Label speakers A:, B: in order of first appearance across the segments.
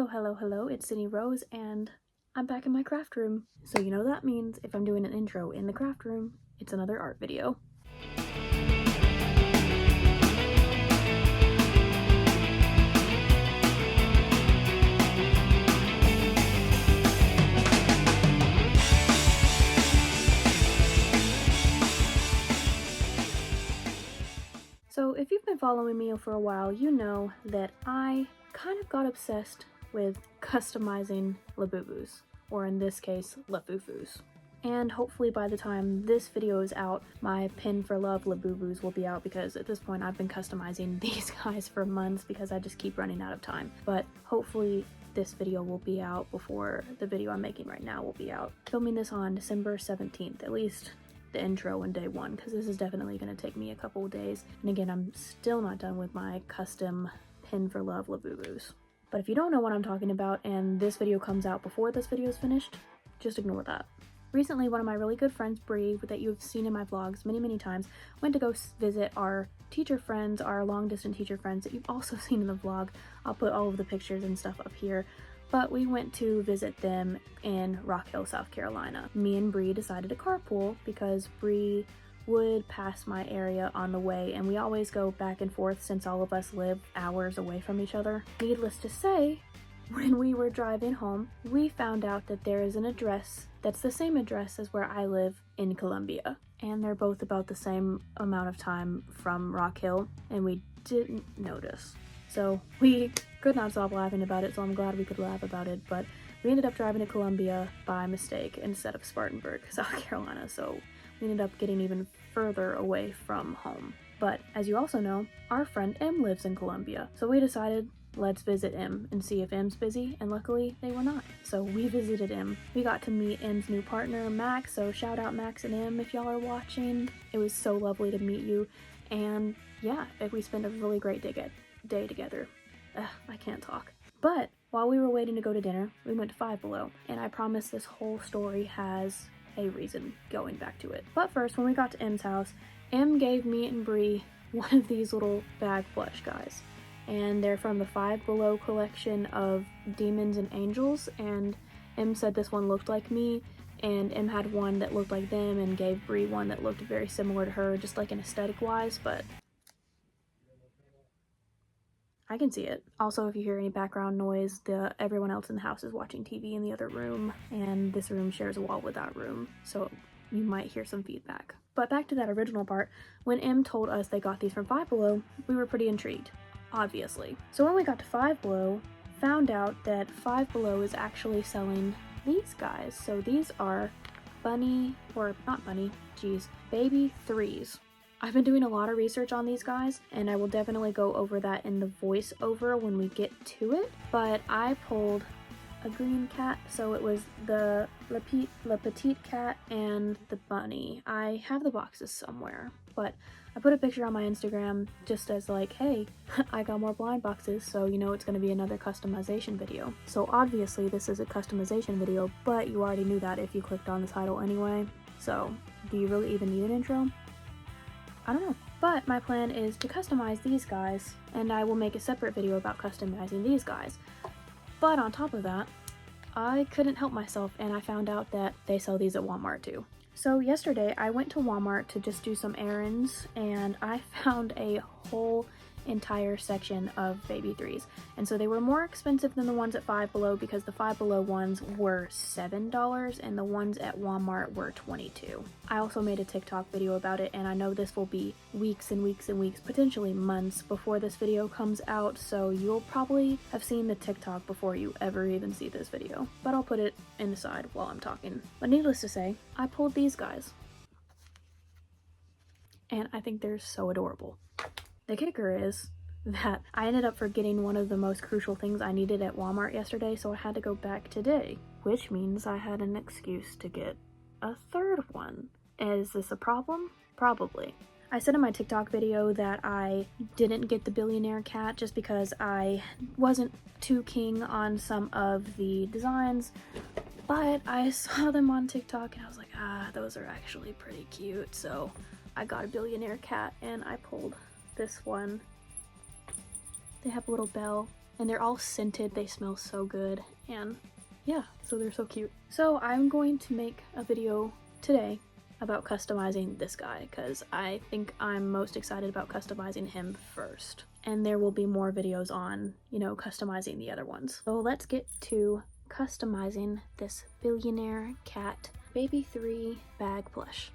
A: Hello, it's Sydney Rose, and I'm back in my craft room. So you know that means if I'm doing an intro in the craft room, it's another art video. So if you've been following me for a while, you know that I kind of got obsessed with customizing Labubus, or in this case, Lafufus. And hopefully by the time this video is out, my Pin for Love Labubus will be out, because at this point I've been customizing these guys for months because I just keep running out of time. But hopefully this video will be out before the video I'm making right now will be out. Filming this on December 17th, at least the intro and day one, because this is definitely going to take me a couple of days. And again, I'm still not done with my custom Pin for Love Labubus. But if you don't know what I'm talking about and this video comes out before this video is finished, just ignore that. Recently, one of my really good friends, Bree, that you've seen in my vlogs many times, went to go visit our teacher friends, our long-distance teacher friends that you've also seen in the vlog. I'll put all of the pictures and stuff up here. But we went to visit them in Rock Hill, South Carolina. Me and Bree decided to carpool because Bree would pass my area on the way, and we always go back and forth since all of us live hours away from each other. Needless to say, when we were driving home, we found out that there is an address that's the same address as where I live in Columbia. And they're both about the same amount of time from Rock Hill, and we didn't notice. So we could not stop laughing about it, so I'm glad we could laugh about it, but we ended up driving to Columbia by mistake instead of Spartanburg, South Carolina, so we ended up getting even further away from home. But as you also know, our friend Em lives in Columbia, so we decided let's visit Em and see if Em's busy, and luckily they were not. So we visited Em. We got to meet Em's new partner, Max, so shout out Max and Em if y'all are watching. It was so lovely to meet you, and yeah, we spent a really great day together. I can't talk. But while we were waiting to go to dinner, we went to Five Below, and I promise this whole story has a reason going back to it. But first, when we got to Em's house, Em gave me and Bree one of these little bag plush guys, and they're from the Five Below collection of demons and angels, and Em said this one looked like me, and Em had one that looked like them and gave Bree one that looked very similar to her, just like in aesthetic wise, but I can see it. Also, if you hear any background noise, everyone else in the house is watching TV in the other room, and this room shares a wall with that room, so you might hear some feedback. But back to that original part, when Em told us they got these from Five Below, we were pretty intrigued, obviously. So when we got to Five Below, found out that Five Below is actually selling these guys. So these are baby 3s. I've been doing a lot of research on these guys, and I will definitely go over that in the voiceover when we get to it, but I pulled a green cat, so it was the La Petite cat and the bunny. I have the boxes somewhere, but I put a picture on my Instagram just as like, hey, I got more blind boxes, so you know it's going to be another customization video. So obviously this is a customization video, but you already knew that if you clicked on the title anyway, so do you really even need an intro? I don't know. But my plan is to customize these guys, and I will make a separate video about customizing these guys. But on top of that, I couldn't help myself, and I found out that they sell these at Walmart too. So yesterday I went to Walmart to just do some errands, and I found a whole entire section of baby 3s, and so they were more expensive than the ones at Five Below because the Five Below ones were $7 and the ones at Walmart were $22. I also made a TikTok video about it, and I know this will be weeks and weeks and weeks, potentially months before this video comes out, so you'll probably have seen the TikTok before you ever even see this video, but I'll put it in the side while I'm talking. But needless to say, I pulled these guys, and I think they're so adorable. The kicker is that I ended up forgetting one of the most crucial things I needed at Walmart yesterday, so I had to go back today, which means I had an excuse to get a third one. Is this a problem? Probably. I said in my TikTok video that I didn't get the billionaire cat just because I wasn't too keen on some of the designs, but I saw them on TikTok and I was like, those are actually pretty cute, so I got a billionaire cat and I pulled this one. They have a little bell and they're all scented. They smell so good, and yeah, so they're so cute. So I'm going to make a video today about customizing this guy because I think I'm most excited about customizing him first. And there will be more videos on, you know, customizing the other ones. So let's get to customizing this billionaire cat Baby 3 bag plush.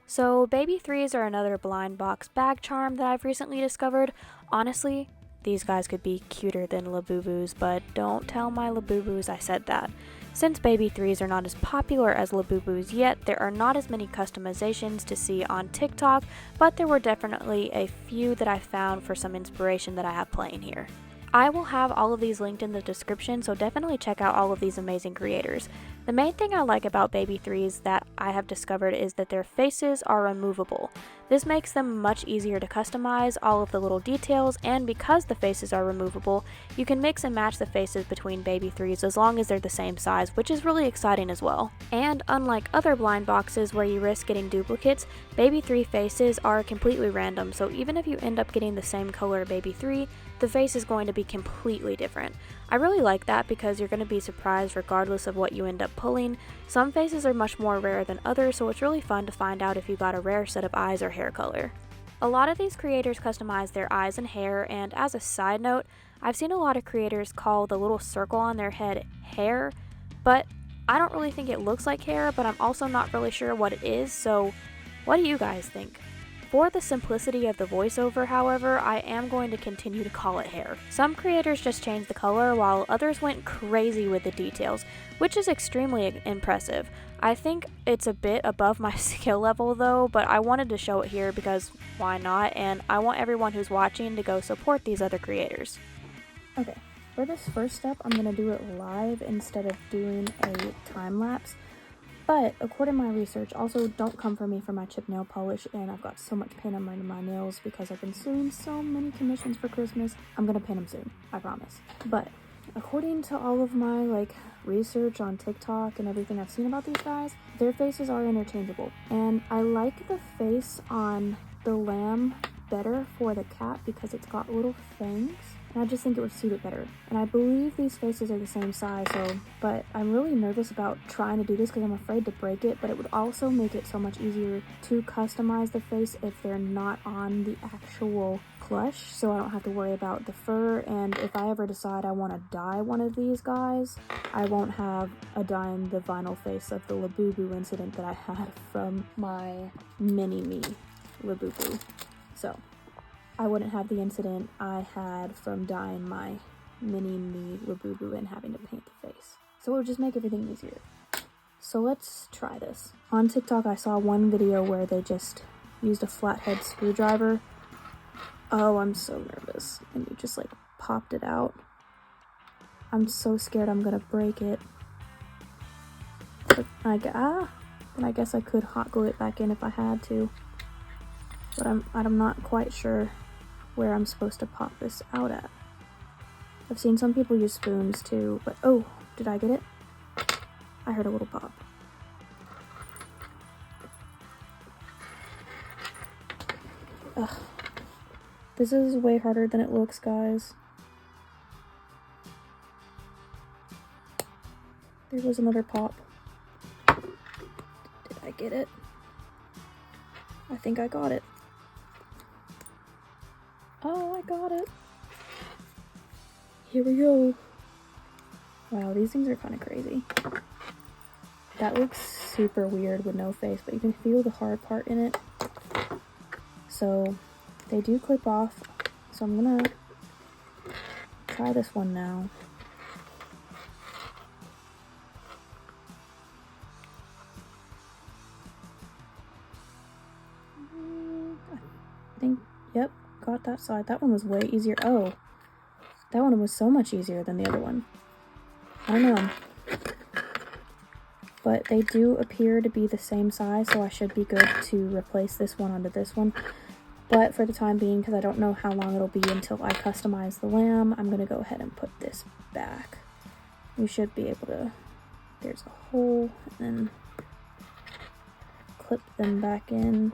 A: So Baby 3s are another blind box bag charm that I've recently discovered. Honestly, these guys could be cuter than Labubus, but don't tell my Labubus I said that. Since Baby 3s are not as popular as Labubus yet, there are not as many customizations to see on TikTok, but there were definitely a few that I found for some inspiration that I have playing here. I will have all of these linked in the description, so definitely check out all of these amazing creators. The main thing I like about Baby 3s that I have discovered is that their faces are removable. This makes them much easier to customize all of the little details, and because the faces are removable, you can mix and match the faces between Baby 3s as long as they're the same size, which is really exciting as well. And unlike other blind boxes where you risk getting duplicates, Baby 3 faces are completely random, so even if you end up getting the same color Baby 3, the face is going to be completely different. I really like that because you're going to be surprised regardless of what you end up pulling. Some faces are much more rare than others, so it's really fun to find out if you got a rare set of eyes or hair color. A lot of these creators customize their eyes and hair, and as a side note, I've seen a lot of creators call the little circle on their head hair, but I don't really think it looks like hair, but I'm also not really sure what it is, so what do you guys think? For the simplicity of the voiceover, however, I am going to continue to call it hair. Some creators just changed the color, while others went crazy with the details, which is extremely impressive. I think it's a bit above my skill level though, but I wanted to show it here because why not, and I want everyone who's watching to go support these other creators. Okay, for this first step, I'm going to do it live instead of doing a time lapse. But according to my research, also don't come for me for my chip nail polish, and I've got so much paint on my nails because I've been doing so many commissions for Christmas. I'm gonna paint them soon, I promise. But according to all of my research on TikTok and everything I've seen about these guys, their faces are interchangeable. And I like the face on the lamb better for the cat because it's got little fangs. And I just think it would suit it better. And I believe these faces are the same size, but I'm really nervous about trying to do this because I'm afraid to break it, but it would also make it so much easier to customize the face if they're not on the actual plush, so I don't have to worry about the fur. And if I ever decide I want to dye one of these guys, I won't have a dyeing the vinyl face of the Labubu incident that I had from my mini-me Labubu. So I wouldn't have the incident I had from dyeing my mini-me Labubu and having to paint the face. So it would just make everything easier. So let's try this. On TikTok, I saw one video where they just used a flathead screwdriver. Oh, I'm so nervous. And you just popped it out. I'm so scared I'm gonna break it. But and I guess I could hot glue it back in if I had to. But I'm not quite sure where I'm supposed to pop this out at. I've seen some people use spoons too, but oh, did I get it? I heard a little pop. Ugh. This is way harder than it looks, guys. There was another pop. Did I get it? I think I got it. Oh, I got it. Here we go. Wow, these things are kind of crazy. That looks super weird with no face, but you can feel the hard part in it. So they do clip off. So I'm gonna try this one now. I think, yep, got that side. That one was way easier. Oh, that one was so much easier than the other one. I don't know. But they do appear to be the same size, so I should be good to replace this one onto this one. But for the time being, because I don't know how long it'll be until I customize the lamb, I'm going to go ahead and put this back. You should be able to, there's a hole, and then clip them back in.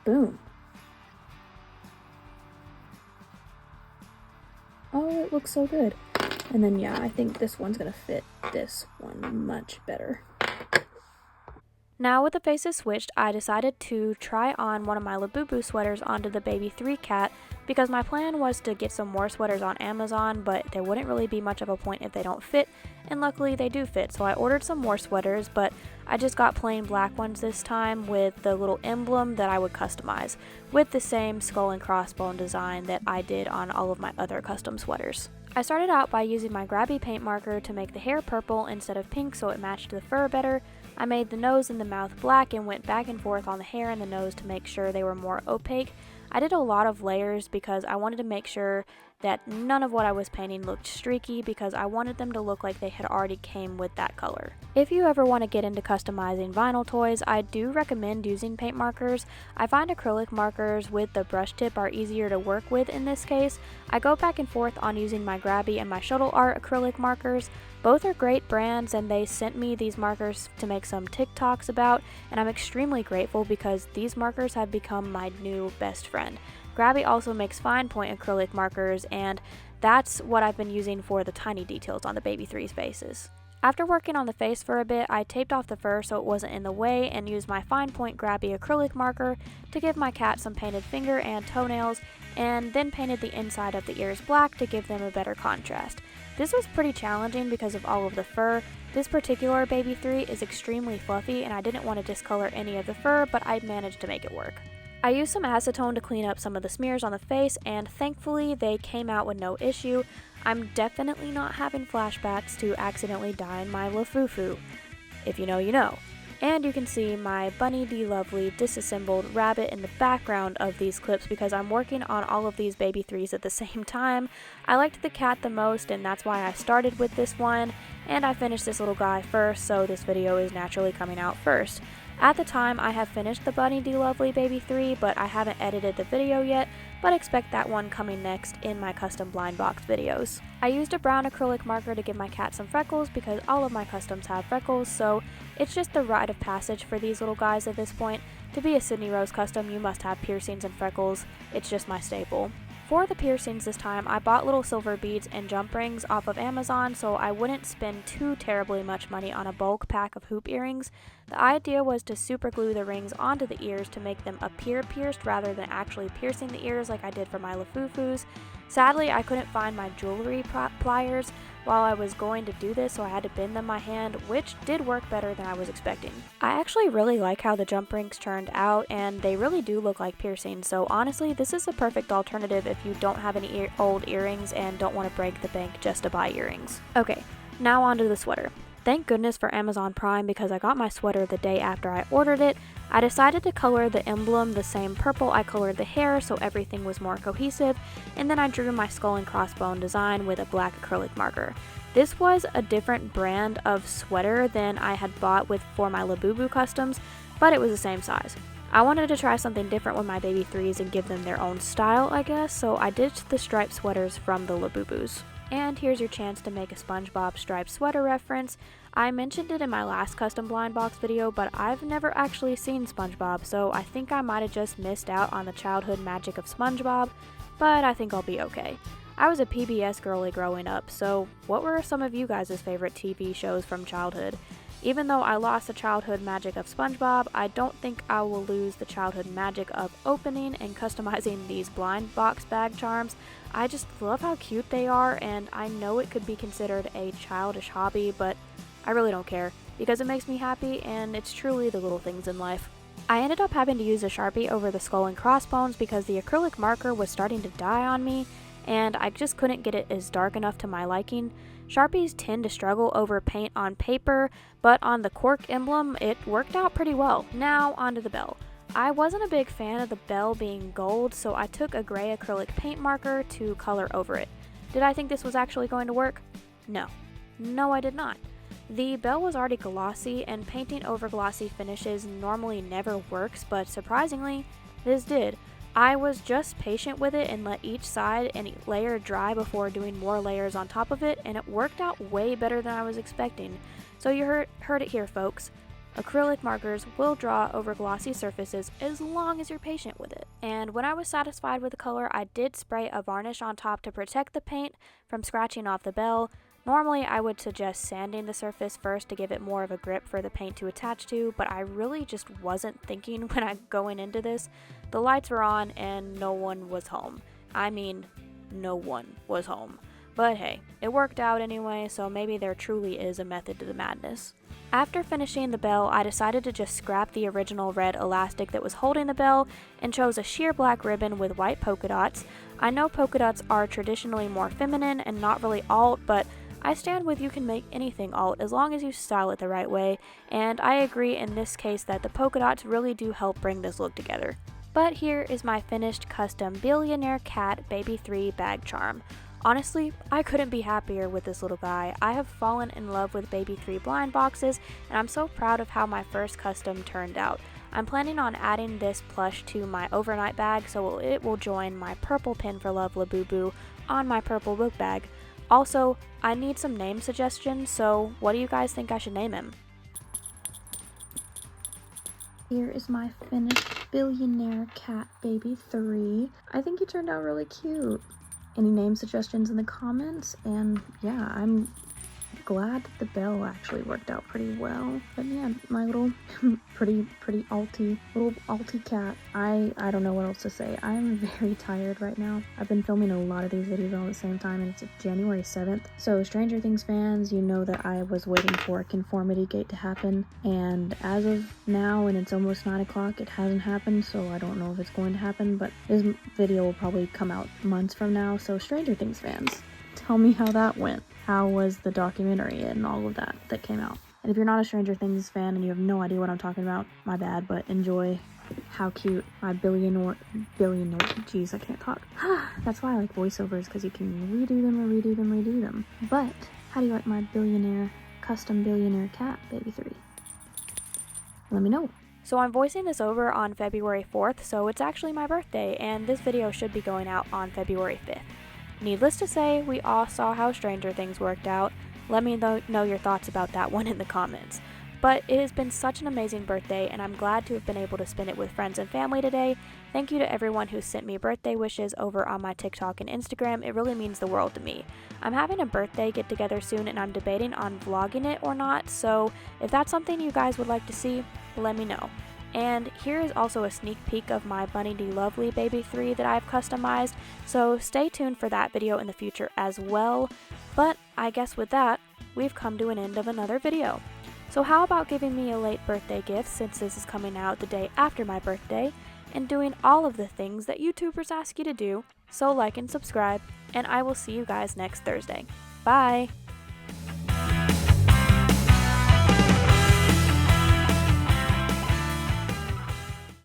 A: Boom. oh, it looks so good. And then yeah, I think this one's gonna fit this one much better. Now with the faces switched, I decided to try on one of my Labubu sweaters onto the baby 3 cat because my plan was to get some more sweaters on Amazon, but there wouldn't really be much of a point if they don't fit, and luckily they do fit. So I ordered some more sweaters, but I just got plain black ones this time with the little emblem that I would customize, with the same skull and crossbone design that I did on all of my other custom sweaters. I started out by using my grabby paint marker to make the hair purple instead of pink so it matched the fur better. I made the nose and the mouth black and went back and forth on the hair and the nose to make sure they were more opaque. I did a lot of layers because I wanted to make sure that none of what I was painting looked streaky because I wanted them to look like they had already came with that color. If you ever want to get into customizing vinyl toys, I do recommend using paint markers. I find acrylic markers with the brush tip are easier to work with in this case. I go back and forth on using my Grabby and my Shuttle Art acrylic markers. Both are great brands and they sent me these markers to make some TikToks about, and I'm extremely grateful because these markers have become my new best friend. Grabby also makes fine point acrylic markers, and that's what I've been using for the tiny details on the baby 3's faces. After working on the face for a bit, I taped off the fur so it wasn't in the way and used my fine point Grabby acrylic marker to give my cat some painted finger and toenails, and then painted the inside of the ears black to give them a better contrast. This was pretty challenging because of all of the fur. This particular baby 3 is extremely fluffy and I didn't want to discolor any of the fur, but I managed to make it work. I used some acetone to clean up some of the smears on the face, and thankfully they came out with no issue. I'm definitely not having flashbacks to accidentally dyeing my Lafufu. If you know, you know. And you can see my Bunny D Lovely disassembled rabbit in the background of these clips because I'm working on all of these baby 3s at the same time. I liked the cat the most and that's why I started with this one, and I finished this little guy first, so this video is naturally coming out first. At the time, I have finished the Bunny D Lovely Baby 3, but I haven't edited the video yet, but expect that one coming next in my custom blind box videos. I used a brown acrylic marker to give my cat some freckles because all of my customs have freckles, so it's just the rite of passage for these little guys at this point. To be a Sydney Rose custom, you must have piercings and freckles. It's just my staple. For the piercings this time, I bought little silver beads and jump rings off of Amazon so I wouldn't spend too terribly much money on a bulk pack of hoop earrings. The idea was to super glue the rings onto the ears to make them appear pierced rather than actually piercing the ears like I did for my Lafufus. Sadly, I couldn't find my jewelry pliers while I was going to do this, so I had to bend them by hand, which did work better than I was expecting. I actually really like how the jump rings turned out, and they really do look like piercings, so honestly, this is a perfect alternative if you don't have any old earrings and don't want to break the bank just to buy earrings. Okay, now on to the sweater. Thank goodness for Amazon Prime because I got my sweater the day after I ordered it. I decided to color the emblem the same purple I colored the hair so everything was more cohesive, and then I drew my skull and crossbone design with a black acrylic marker. This was a different brand of sweater than I had bought for my Labubu customs, but it was the same size. I wanted to try something different with my baby 3s and give them their own style, I guess, so I ditched the striped sweaters from the Labubus. And here's your chance to make a SpongeBob striped sweater reference. I mentioned it in my last custom blind box video, but I've never actually seen SpongeBob, so I think I might have just missed out on the childhood magic of SpongeBob, but I think I'll be okay. I was a PBS girly growing up, so what were some of you guys' favorite TV shows from childhood? Even though I lost the childhood magic of SpongeBob, I don't think I will lose the childhood magic of opening and customizing these blind box bag charms. I just love how cute they are, and I know it could be considered a childish hobby, but I really don't care because it makes me happy and it's truly the little things in life. I ended up having to use a Sharpie over the skull and crossbones because the acrylic marker was starting to die on me and I just couldn't get it as dark enough to my liking. Sharpies tend to struggle over paint on paper, but on the cork emblem it worked out pretty well. Now onto the bell. I wasn't a big fan of the bell being gold, so I took a gray acrylic paint marker to color over it. Did I think this was actually going to work? No. No, I did not. The bell was already glossy, and painting over glossy finishes normally never works, but surprisingly, this did. I was just patient with it and let each side and layer dry before doing more layers on top of it, and it worked out way better than I was expecting. So you heard it here, folks. Acrylic markers will draw over glossy surfaces as long as you're patient with it. And when I was satisfied with the color, I did spray a varnish on top to protect the paint from scratching off the bell. Normally I would suggest sanding the surface first to give it more of a grip for the paint to attach to, but I really just wasn't thinking when I going into this. The lights were on and no one was home. I mean, no one was home. But hey, it worked out anyway, so maybe there truly is a method to the madness. After finishing the bell, I decided to just scrap the original red elastic that was holding the bell and chose a sheer black ribbon with white polka dots. I know polka dots are traditionally more feminine and not really alt, but I stand with you can make anything alt as long as you style it the right way, and I agree in this case that the polka dots really do help bring this look together. But here is my finished custom Billionaire Cat Baby 3 bag charm. Honestly, I couldn't be happier with this little guy. I have fallen in love with Baby 3 blind boxes, and I'm so proud of how my first custom turned out. I'm planning on adding this plush to my overnight bag, so it will join my purple Pin for Love Labubu on my purple book bag. Also, I need some name suggestions, so what do you guys think I should name him? Here is my finished Billionaire Cat Baby 3. I think he turned out really cute. Any name suggestions in the comments? And yeah, I'm glad that the bell actually worked out pretty well. But yeah, my little pretty alty cat. I don't know what else to say. I'm very tired right now. I've been filming a lot of these videos all at the same time, and it's January 7th. So Stranger Things fans, you know that I was waiting for a conformity gate to happen, and as of now, and it's almost 9 o'clock, it hasn't happened, so I don't know if it's going to happen, but this video will probably come out months from now. So Stranger Things fans, tell me how that went. How was the documentary and all of that came out? And if you're not a Stranger Things fan and you have no idea what I'm talking about, my bad, but enjoy how cute my billionaire, jeez, I can't talk. That's why I like voiceovers, because you can redo them. But how do you like my custom billionaire cat, Baby 3? Let me know. So I'm voicing this over on February 4th, so it's actually my birthday, and this video should be going out on February 5th. Needless to say, we all saw how Stranger Things worked out. Let me know your thoughts about that one in the comments. But it has been such an amazing birthday, and I'm glad to have been able to spend it with friends and family today. Thank you to everyone who sent me birthday wishes over on my TikTok and Instagram. It really means the world to me. I'm having a birthday get together soon, and I'm debating on vlogging it or not, so if that's something you guys would like to see, let me know. And here is also a sneak peek of my Bunny D. Lovely Baby 3 that I've customized, so stay tuned for that video in the future as well. But I guess with that, we've come to an end of another video. So how about giving me a late birthday gift, since this is coming out the day after my birthday, and doing all of the things that YouTubers ask you to do. So like and subscribe, and I will see you guys next Thursday. Bye!